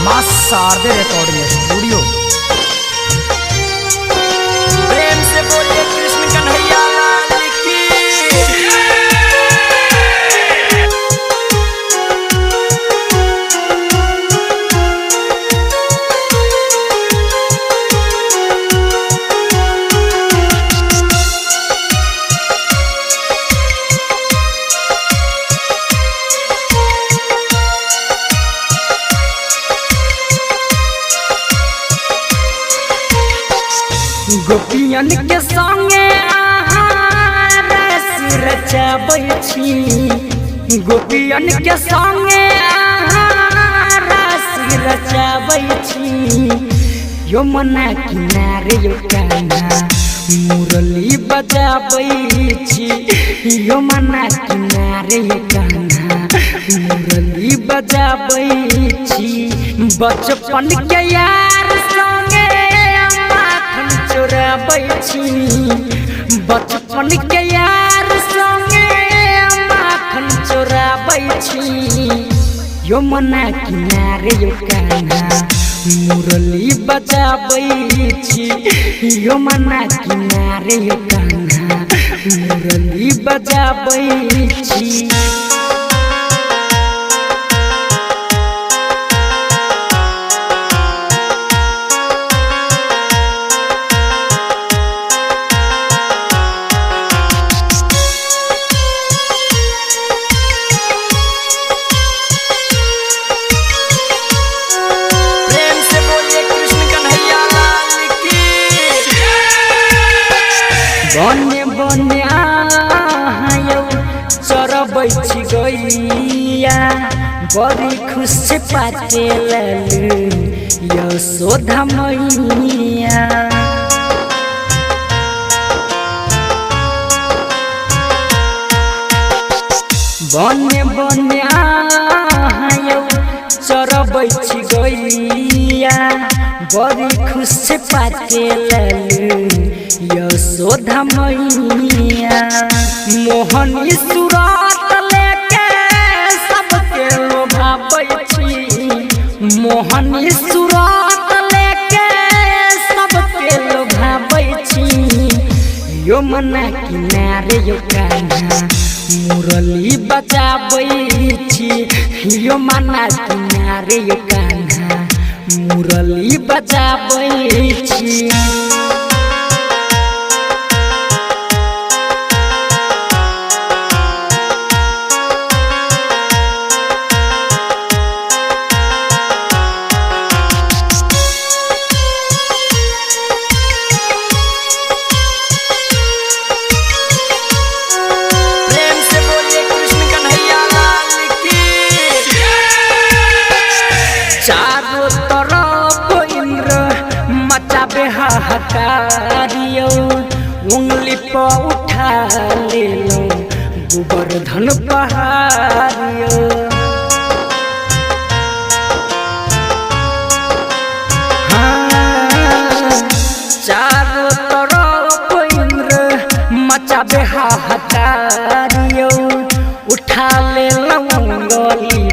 मां Sharde recording studio. प्रेम से बोलिए कृष्ण कन्हैया लाल की। गोपियन के संगे रस रचाबै छी, गोपियन के संगे रस रचाबै छी। यो मना किनारे यो कान्हा मुरली बजाबै छी, यो मना किनारे यो कान्हा मुरली बजाबै छी। बचपन के यार संगे चोराबै छी, बचपन के यार संगे माखन चोराबै छी। यो मना किनारे यो कान्हा मुरली बजाबै छी, यो मना किनारे यो कान्हा मुरली बजाबै छी। बने बने आयो चरबै छी गैया, बड़ी खुश पाटे ललु यशोदा मैया। बने बने आयो चरबै छी गैया, बड़ी खुश पाटे ललु यशोदा मैया। मोहनी सूरत लेके सबके लोभाबै छी, मोहनी सूरत लेके सबके लोभाबै छी। यो मना किनारे यो कान्हा मुरली बजाबै छी, यो मना किनारे यो कान्हा मुरली बजाबै छी। चारों तरफ इंद्र मचाबे हाहाकारियो, उंगली पर उठा ले लो गोवर्धन पहाड़ियो। हाँ, चारों तरफ इंद्र मचाबे हाहाकारियो, उठा ले लो उंगली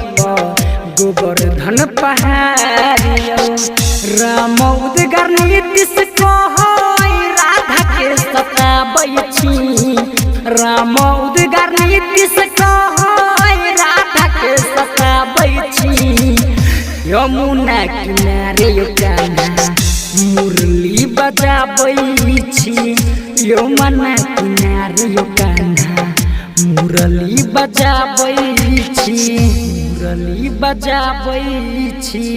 गोवर्धन पहाड़ियो। राम उद्गार नीतीश कहै राधा के सताबै छी, राम उद्गार नीतीश कहै राधा के सताबै छी। यमुना किनारे यो कान्हा मुरली बजाबै छी, यमुना किनारे यो कान्हा मुरली बजाबै छी, मुरली बजाबै छी।